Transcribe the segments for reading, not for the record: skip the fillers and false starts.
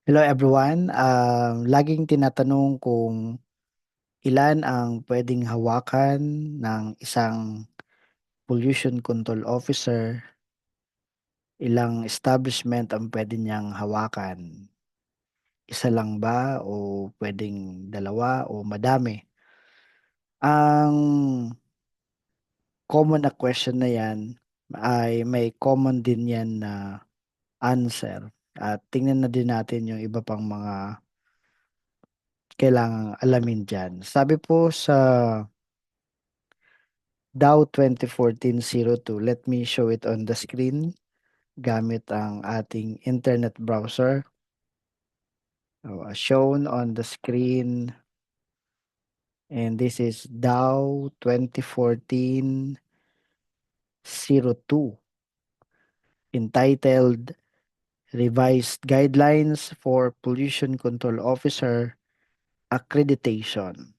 Hello everyone. Laging tinatanong kung ilan ang pwedeng hawakan ng isang pollution control officer, ilang establishment ang pwede niyang hawakan. Isa lang ba o pwedeng dalawa o madami? Ang common na question na yan ay may common din yan na answer. At tingnan na din natin yung iba pang mga kailangang alamin dyan. Sabi po sa Dow 2014-02. Let me show it on the screen gamit ang ating internet browser. Shown on the screen, and this is Dow 2014-02, entitled Revised Guidelines for Pollution Control Officer Accreditation.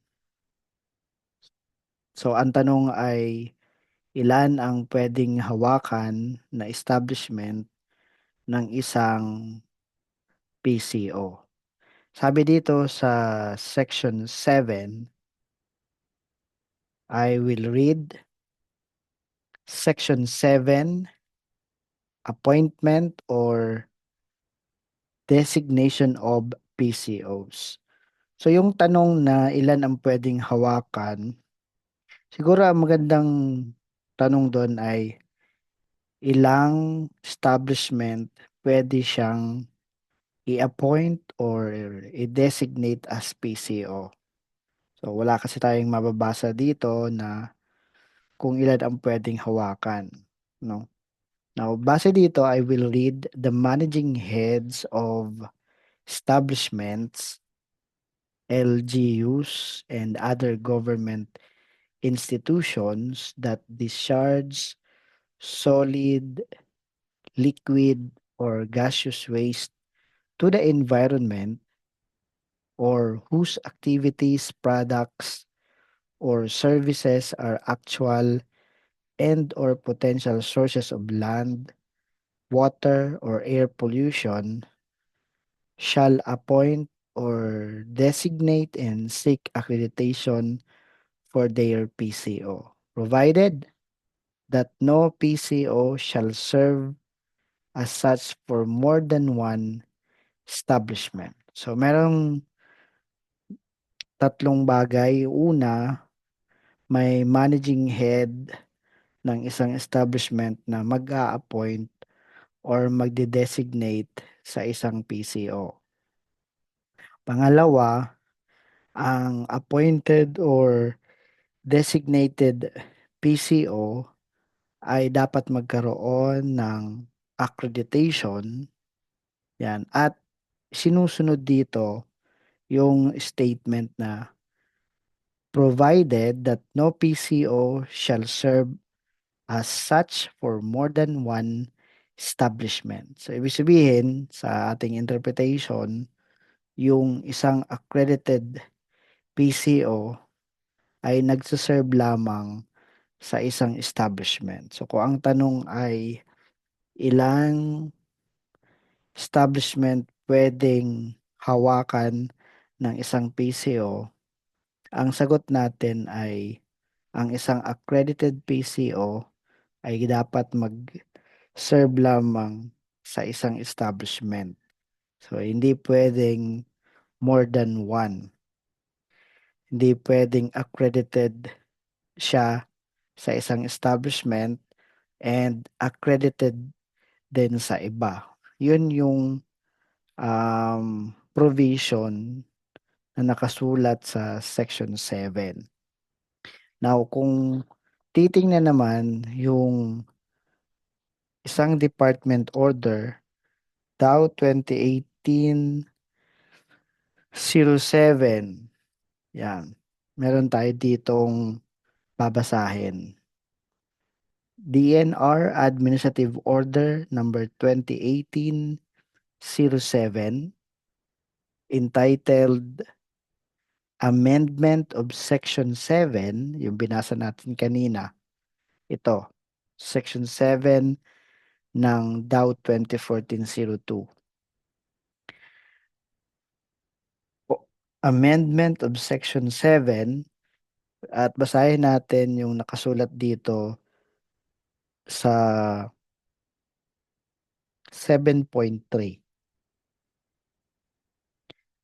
So ang tanong ay ilan ang pwedeng hawakan na establishment ng isang PCO. Sabi dito sa section 7, I will read section 7, appointment or designation of PCOs. So yung tanong na ilan ang pwedeng hawakan, siguro ang magandang tanong doon ay ilang establishment pwede siyang i-appoint or i-designate as PCO. So wala kasi tayong mababasa dito na kung ilan ang pwedeng hawakan, no? Now, base dito, I will read the managing heads of establishments, LGUs, and other government institutions that discharge solid, liquid, or gaseous waste to the environment, or whose activities, products, or services are actual and or potential sources of land, water, or air pollution, shall appoint or designate and seek accreditation for their PCO, provided that no PCO shall serve as such for more than one establishment. So, merong tatlong bagay. Una, may managing head ng isang establishment na mag-a-appoint or magde-designate sa isang PCO. Pangalawa, ang appointed or designated PCO ay dapat magkaroon ng accreditation. Yan. At sinusunod dito yung statement na provided that no PCO shall serve as such for more than one establishment. So, ibig sabihin sa ating interpretation, yung isang accredited PCO ay nagsaserve lamang sa isang establishment. So kung ang tanong ay ilang establishment pwedeng hawakan ng isang PCO, ang sagot natin ay ang isang accredited PCO ay dapat mag-serve lamang sa isang establishment. So hindi pwedeng more than one. Hindi pwedeng accredited siya sa isang establishment and accredited din sa iba. Yun yung provision na nakasulat sa Section 7. Now, kung titingnan naman yung isang department order, Dow 2018-07, yan, meron tayo ditong babasahin. DNR Administrative Order number 2018-07, entitled Amendment of Section 7, yung binasa natin kanina. Ito, Section 7 ng Dow 2014-02. amendment of Section 7 at basahin natin yung nakasulat dito sa 7.3.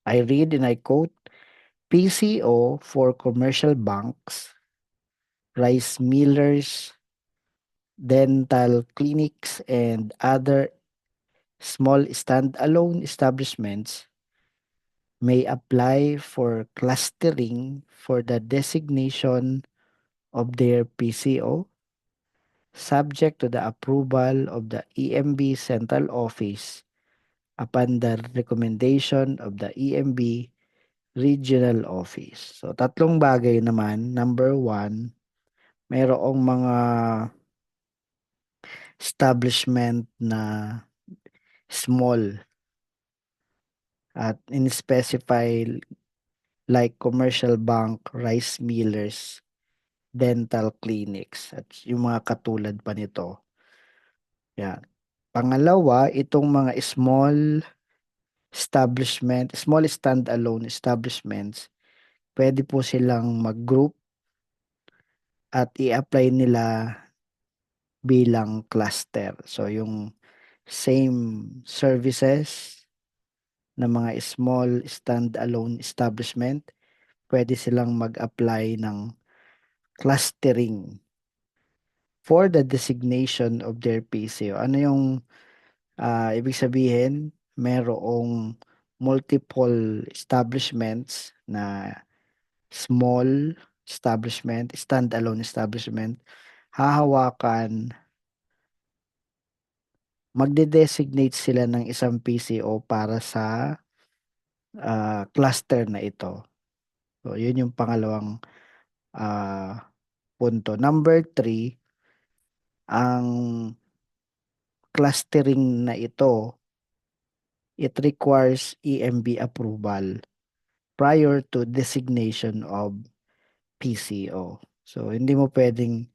I read and I quote, PCO for commercial banks, rice millers, dental clinics, and other small standalone establishments may apply for clustering for the designation of their PCO, subject to the approval of the EMB Central Office upon the recommendation of the EMB Regional Office. So, tatlong bagay naman. Number one, mayroong mga establishment na small at in-specify like commercial bank, rice millers, dental clinics, at yung mga katulad pa nito. Yan. Pangalawa, itong mga small standalone establishments, pwede po silang mag-group at i-apply nila bilang cluster. So, yung same services ng mga small standalone establishment, pwede silang mag-apply ng clustering for the designation of their PCO. Ano yung ibig sabihin? Merong multiple establishments na small establishment, standalone establishment, hahawakan, magde-designate sila ng isang PCO para sa cluster na ito. So, yun yung pangalawang ah, punto. Number three, ang clustering na ito, it requires EMB approval prior to designation of PCO. So, hindi mo pwedeng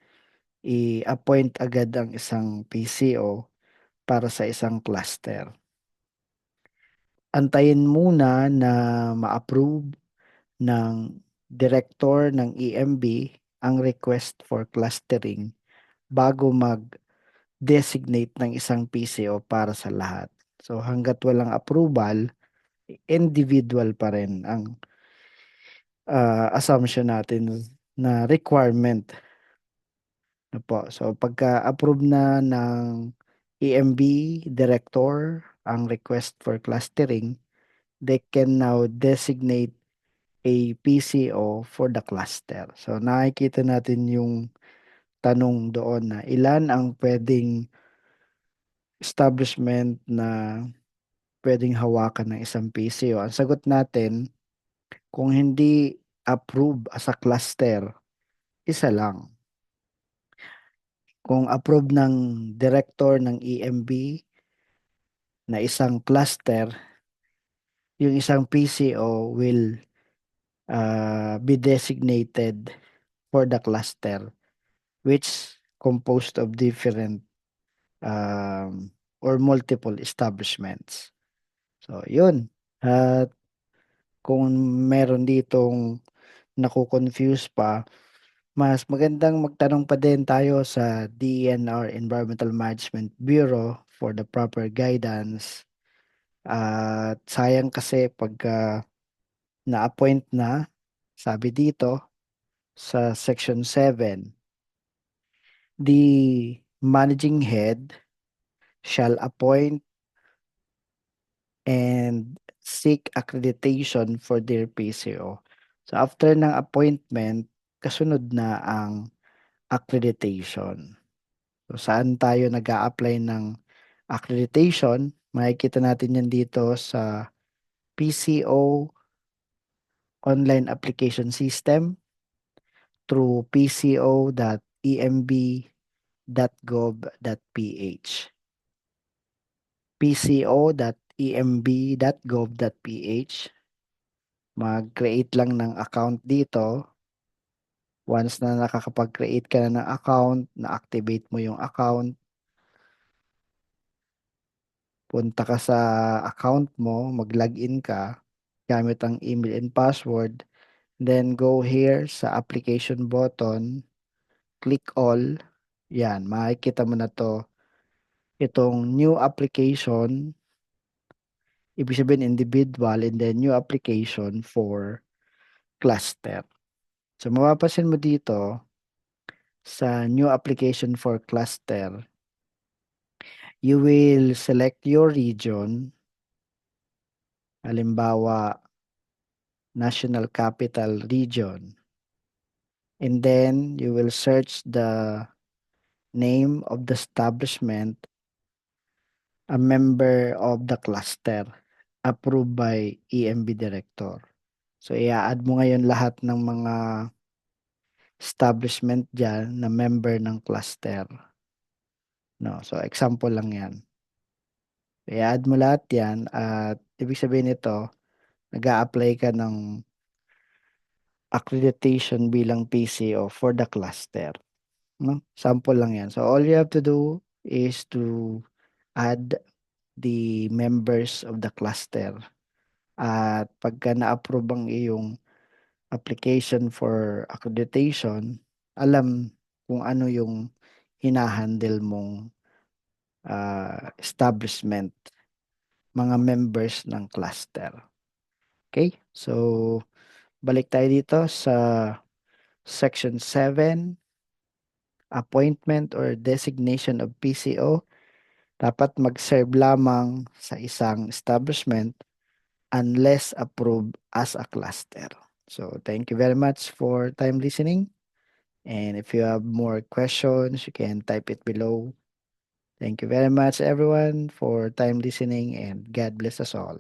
i-appoint agad ang isang PCO para sa isang cluster. Antayin muna na ma-approve ng director ng EMB ang request for clustering bago mag-designate ng isang PCO para sa lahat. So hanggat walang approval, individual pa rin ang assumption natin na requirement na po. So pagka-approve na ng EMB director ang request for clustering, they can now designate a PCO for the cluster. So nakikita natin yung tanong doon na ilan ang pwedeng establishment na pwedeng hawakan ng isang PCO. Ang sagot natin, kung hindi approve as a cluster, isa lang. Kung approve ng director ng EMB na isang cluster, yung isang PCO will be designated for the cluster, which composed of different or multiple establishments. So, yun. At kung meron ditong naku-confuse pa, mas magandang magtanong pa din tayo sa DENR Environmental Management Bureau for the proper guidance. At sayang kasi pagka na-appoint na, sabi dito sa Section 7, the managing head shall appoint and seek accreditation for their PCO. So after ng appointment, kasunod na ang accreditation. So saan tayo nag apply ng accreditation? Makikita natin yan dito sa PCO online application system through pco.emb.gov.ph. pco.emb.gov.ph. Mag-create lang ng account dito. Once na nakakapag-create ka na ng account, na-activate mo yung account, punta ka sa account mo, mag-login ka, gamit ang email and password. Then go here sa application button, click all. Yan, makikita mo na to. Itong new application, ibig sabihin individual, and then new application for cluster. So mapapansin mo dito sa new application for cluster, you will select your region, halimbawa National Capital Region, and then you will search the name of the establishment, a member of the cluster, approved by EMB Director. So i-add mo ngayon lahat ng mga establishment dyan na member ng cluster. No, so example lang yan. I-add mo lahat yan at ibig sabihin nito, nag-a-apply ka ng accreditation bilang PCO for the cluster. No? Sample lang yan. So all you have to do is to add the members of the cluster. At pagka na-approve ang iyong application for accreditation, alam kung ano yung hinahandle mong establishment, mga members ng cluster. Okay? So, balik tayo dito sa Section 7, Appointment or Designation of PCO. Dapat mag-serve lamang sa isang establishment unless approved as a cluster. So, thank you very much for time listening. And if you have more questions, you can type it below. Thank you very much, everyone, for time listening, and God bless us all.